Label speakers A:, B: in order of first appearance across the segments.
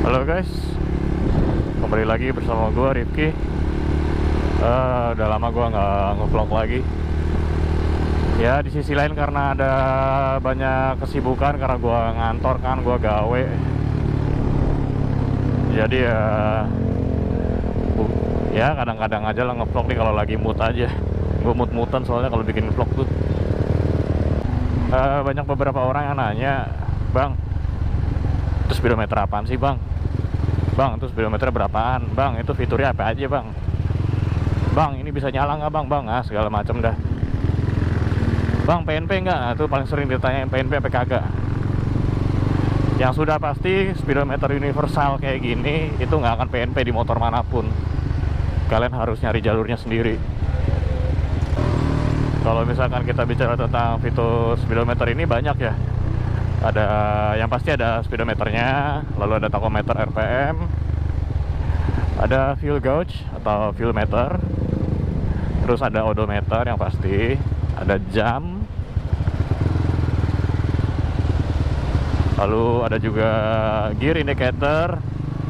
A: Halo guys, kembali lagi bersama gue Rifki. Udah lama gue nggak nge-vlog lagi. Ya di sisi lain karena ada banyak kesibukan, karena gue ngantor kan, gue gawe. Jadi ya kadang-kadang aja lah nge-vlog nih kalau lagi mood aja. Gue mood-moodan soalnya kalau bikin vlog tuh. Banyak beberapa orang yang nanya, "Bang, itu speedometer apaan sih bang? Bang, itu speedometer berapaan? Bang, itu fiturnya apa aja bang? Bang, ini bisa nyala nggak bang? Bang, segala macam dah. Bang, PNP nggak?" Nah, itu paling sering ditanyain, PNP apa kagak. Yang sudah pasti speedometer universal kayak gini itu nggak akan PNP di motor manapun. Kalian harus nyari jalurnya sendiri. Kalau misalkan kita bicara tentang fitur speedometer ini banyak ya. Ada yang pasti ada speedometernya, lalu ada tachometer RPM, ada fuel gauge atau fuel meter, terus ada odometer yang pasti, ada jam, lalu ada juga gear indicator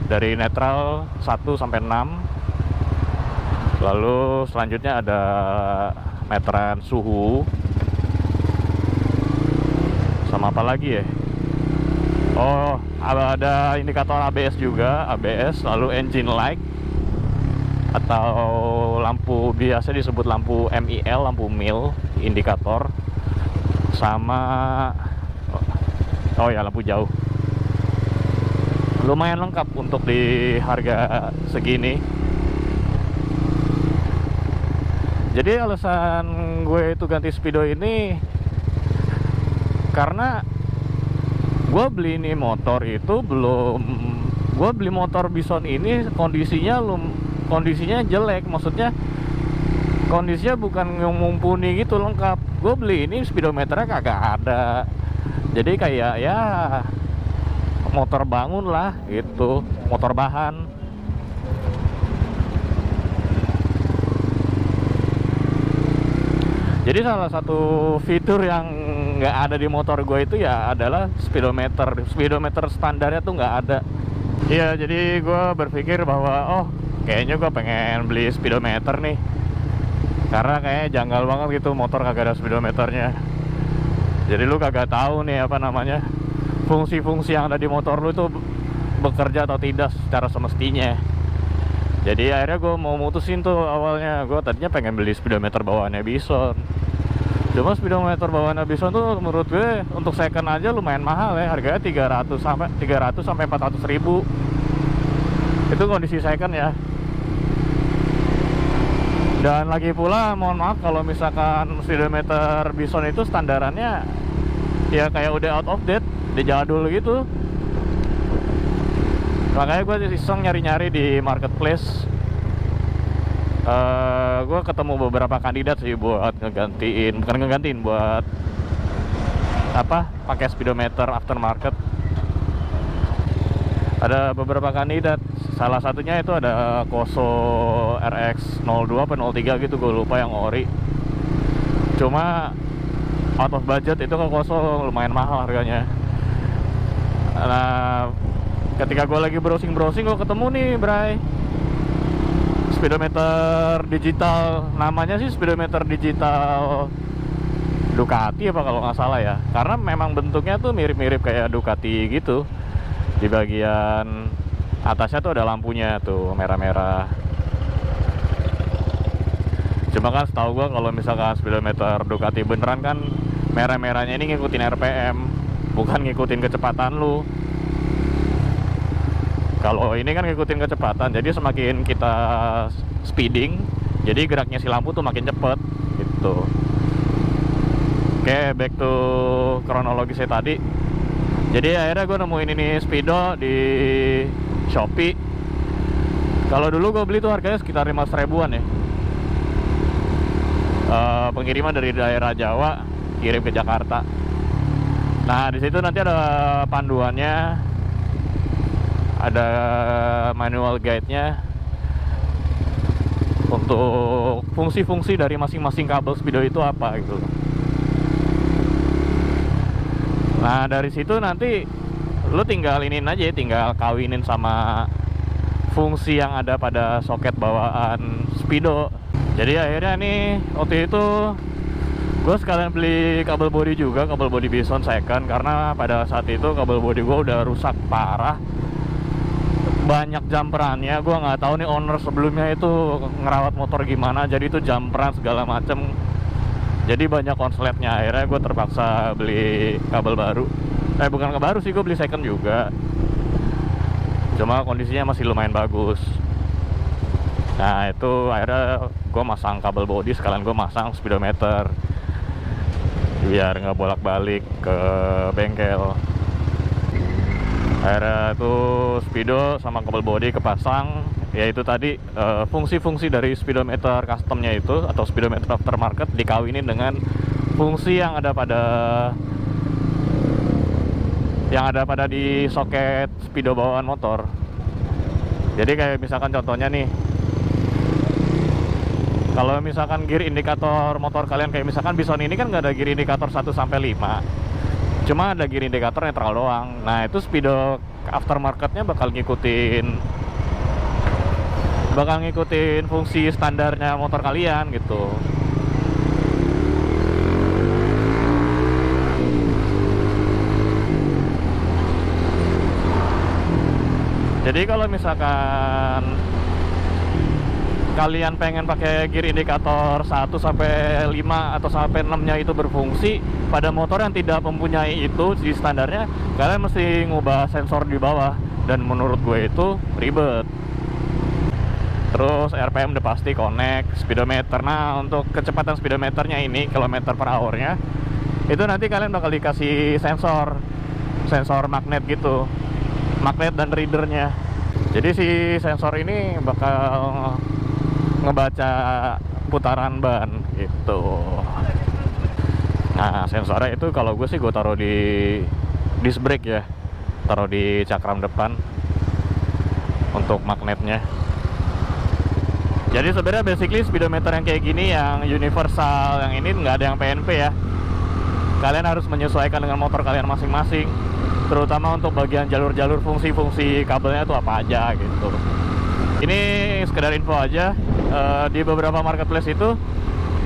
A: dari neutral 1 sampai 6. Lalu selanjutnya ada meteran suhu. Sama apa lagi ya? Oh, ada indikator ABS juga, ABS, lalu engine light atau lampu biasa disebut lampu MIL, lampu mil, indikator, sama oh ya lampu jauh. Lumayan lengkap untuk di harga segini. Jadi alasan gue itu ganti speedo ini karena gue beli ini motor itu gue beli motor Bison ini kondisinya jelek, maksudnya kondisinya bukan yang mumpuni gitu lengkap. Gue beli ini speedometernya kagak ada, jadi kayak ya motor bangun lah gitu, motor bahan. Jadi salah satu fitur yang nggak ada di motor gue itu ya adalah speedometer standarnya tuh nggak ada. Iya, jadi gue berpikir bahwa kayaknya gue pengen beli speedometer nih, karena kayaknya janggal banget gitu motor kagak ada speedometernya. Jadi lu kagak tahu nih apa namanya, fungsi-fungsi yang ada di motor lu itu bekerja atau tidak secara semestinya. Jadi akhirnya gue mau mutusin tuh, awalnya gue tadinya pengen beli speedometer bawaannya Bison. Cuma speedometer bawaannya Bison tuh menurut gue untuk second aja lumayan mahal ya, harganya 300 sampai 400 ribu. Itu kondisi second ya. Dan lagi pula mohon maaf kalau misalkan speedometer Bison itu standarannya ya kayak udah out of date, udah jadul gitu. Makanya gue iseng nyari-nyari di marketplace. Gue ketemu beberapa kandidat sih buat buat pakai speedometer aftermarket. Ada beberapa kandidat, salah satunya itu ada Koso RX02 atau 03 gitu, gue lupa, yang ori. Cuma out of budget itu ke Koso lumayan mahal harganya. Nah, ketika gue lagi browsing gue ketemu nih Bray, speedometer digital, namanya sih speedometer digital Ducati apa kalau nggak salah ya, karena memang bentuknya tuh mirip-mirip kayak Ducati gitu. Di bagian atasnya tuh ada lampunya tuh merah-merah. Cuma kan setahu gue kalau misalkan speedometer Ducati beneran kan merah-merahnya ini ngikutin RPM, bukan ngikutin kecepatan lu. Kalau ini kan ngikutin kecepatan, jadi semakin kita speeding, jadi geraknya si lampu tuh makin cepet gitu. Oke, back to kronologi saya tadi. Jadi akhirnya gue nemuin ini speedo di Shopee. Kalau dulu gue beli tuh harganya sekitar 500 ribuan ya. Pengiriman dari daerah Jawa kirim ke Jakarta. Nah, di situ nanti ada panduannya, ada manual guide-nya untuk fungsi-fungsi dari masing-masing kabel speedo itu apa gitu. Nah, dari situ nanti lu tinggal iniin aja, tinggal kawinin sama fungsi yang ada pada soket bawaan Speedo. Jadi akhirnya nih waktu itu gue sekalian beli kabel body juga, kabel body Bison second, karena pada saat itu kabel body gue udah rusak parah, banyak jumperannya. Gue nggak tahu nih owner sebelumnya itu ngerawat motor gimana, jadi itu jumperan segala macem, jadi banyak konsletnya. Akhirnya gue terpaksa beli kabel baru. Bukan kabel baru sih, gue beli second juga, cuma kondisinya masih lumayan bagus. Nah itu akhirnya gue masang kabel body, sekalian gue masang speedometer biar nggak bolak-balik ke bengkel. Akhirnya tuh speedo sama kabel body kepasang, yaitu tadi fungsi-fungsi dari speedometer customnya itu atau speedometer aftermarket dikawinin dengan fungsi yang ada pada di soket speedo bawaan motor. Jadi kayak misalkan contohnya nih, kalau misalkan gear indikator motor kalian kayak misalkan Bison ini kan nggak ada gear indikator 1 sampai 5, cuma ada gear indikator netral doang. Nah itu speedo aftermarketnya bakal ngikutin fungsi standarnya motor kalian gitu. Jadi kalau misalkan kalian pengen pakai gear indikator 1 sampai 5 atau sampai 6-nya itu berfungsi pada motor yang tidak mempunyai itu di standarnya, kalian mesti ngubah sensor di bawah, dan menurut gue itu ribet. Terus RPM udah pasti connect, speedometer. Nah untuk kecepatan speedometernya ini, kilometer per hournya, itu nanti kalian bakal dikasih sensor magnet gitu, magnet dan readernya. Jadi si sensor ini bakal ngebaca putaran ban gitu. Nah sensornya itu kalau gue sih gue taruh di disc brake ya, taruh di cakram depan untuk magnetnya. Jadi sebenarnya basically speedometer yang kayak gini, yang universal, yang ini nggak ada yang PNP ya. Kalian harus menyesuaikan dengan motor kalian masing-masing, terutama untuk bagian jalur-jalur fungsi-fungsi kabelnya itu apa aja gitu. Ini sekedar info aja. Di beberapa marketplace itu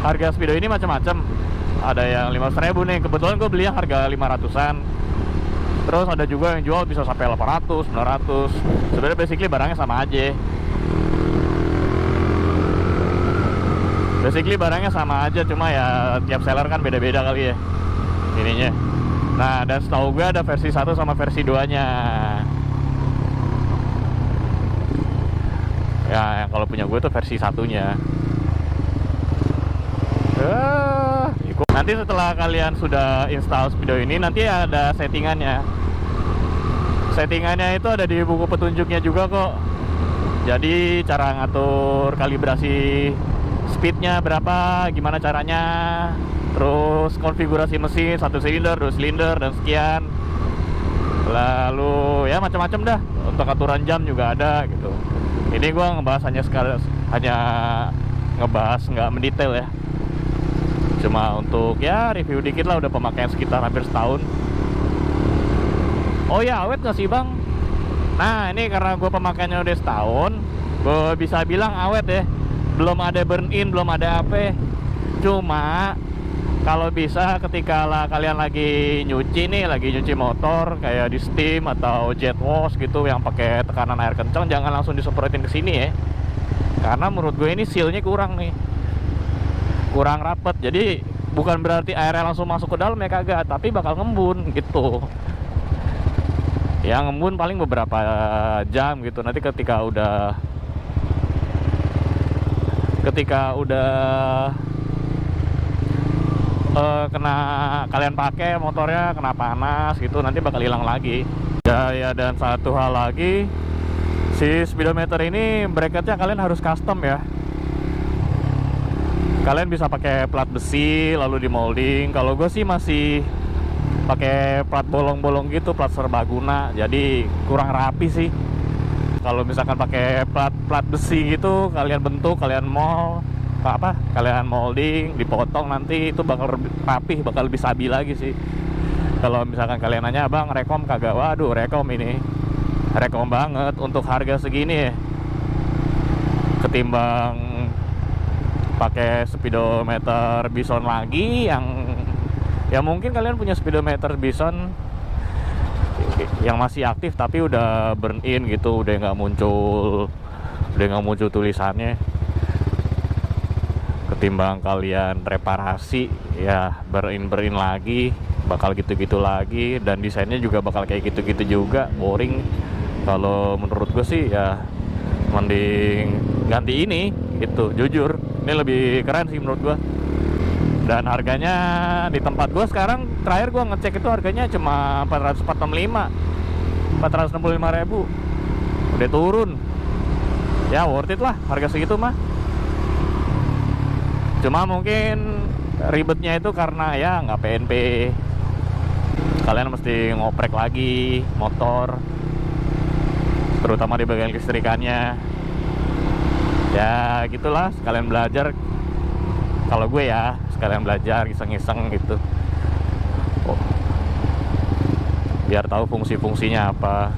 A: harga speedo ini macam-macam. Ada yang 500.000 nih, kebetulan gue beli yang harga 500-an. Terus ada juga yang jual bisa sampai 800, 900. Sebenarnya basically barangnya sama aja. Cuma ya tiap seller kan beda-beda kali ya ininya. Nah, dan setahu gue ada versi 1 sama versi 2-nya. Ya, yang kalau punya gue tuh versi 1-nya. Nanti setelah kalian sudah install speedo ini, nanti ada settingannya. Settingannya itu ada di buku petunjuknya juga kok. Jadi cara ngatur kalibrasi speednya berapa, gimana caranya, terus konfigurasi mesin 1 silinder, 2 silinder, dan sekian. Lalu ya macam-macam dah. Untuk aturan jam juga ada gitu. Ini gue ngebahas hanya ngebahas nggak mendetail ya. Cuma untuk ya review dikit lah, udah pemakaian sekitar hampir setahun. Oh ya, awet nggak sih bang? Nah ini karena gue pemakaiannya udah setahun, gue bisa bilang awet ya. Belum ada burn in, belum ada apa. Cuma kalau bisa ketika kalian lagi nyuci motor kayak di steam atau jet wash gitu yang pakai tekanan air kencang, jangan langsung disemprotin ke sini ya. Karena menurut gue ini sealnya kurang rapet. Jadi bukan berarti airnya langsung masuk ke dalam ya, kagak, tapi bakal ngembun gitu. Ya ngembun paling beberapa jam gitu. Nanti ketika udah kalian pakai motornya kena panas gitu, nanti bakal hilang lagi. Ya, dan satu hal lagi, si speedometer ini bracketnya kalian harus custom ya. Kalian bisa pakai plat besi lalu di molding. Kalau gue sih masih pakai plat bolong-bolong gitu, plat serbaguna, jadi kurang rapi sih. Kalau misalkan pakai plat besi gitu, kalian bentuk, kalian molding, dipotong, nanti itu bakal lebih rapih, bakal lebih stabil lagi sih. Kalau misalkan kalian nanya, bang rekom kagak, waduh rekom ini, rekom banget untuk harga segini ya. Ketimbang pakai speedometer Bison lagi yang ya mungkin kalian punya speedometer Bison yang masih aktif tapi udah burn in gitu, udah nggak muncul tulisannya. Ketimbang kalian reparasi ya burn in lagi, bakal gitu-gitu lagi, dan desainnya juga bakal kayak gitu-gitu juga, boring. Kalau menurut gue sih ya mending ganti ini gitu, jujur ini lebih keren sih menurut gue. Dan harganya di tempat gue sekarang, terakhir gue ngecek itu harganya cuma 465.000, udah turun ya, worth it lah harga segitu mah. Cuma mungkin ribetnya itu karena ya nggak PNP, kalian mesti ngoprek lagi motor, terutama di bagian listrikannya. Ya gitulah, sekalian belajar. Kalau gue ya sekalian belajar iseng-iseng gitu, biar tahu fungsi-fungsinya apa.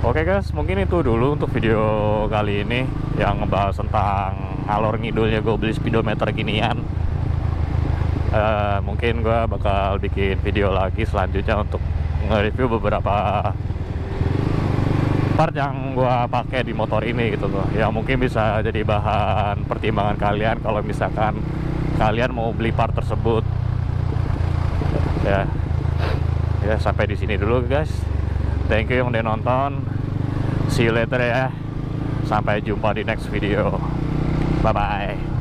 A: Oke guys, mungkin itu dulu untuk video kali ini yang ngebahas tentang ngalor ngidulnya gue beli speedometer ginian. Mungkin gue bakal bikin video lagi selanjutnya untuk nge-review beberapa part yang gue pakai di motor ini gitu loh, yang mungkin bisa jadi bahan pertimbangan kalian kalau misalkan kalian mau beli part tersebut. Ya sampai di sini dulu guys. Thank you yang udah nonton. See you later ya. Sampai jumpa di next video. Bye bye.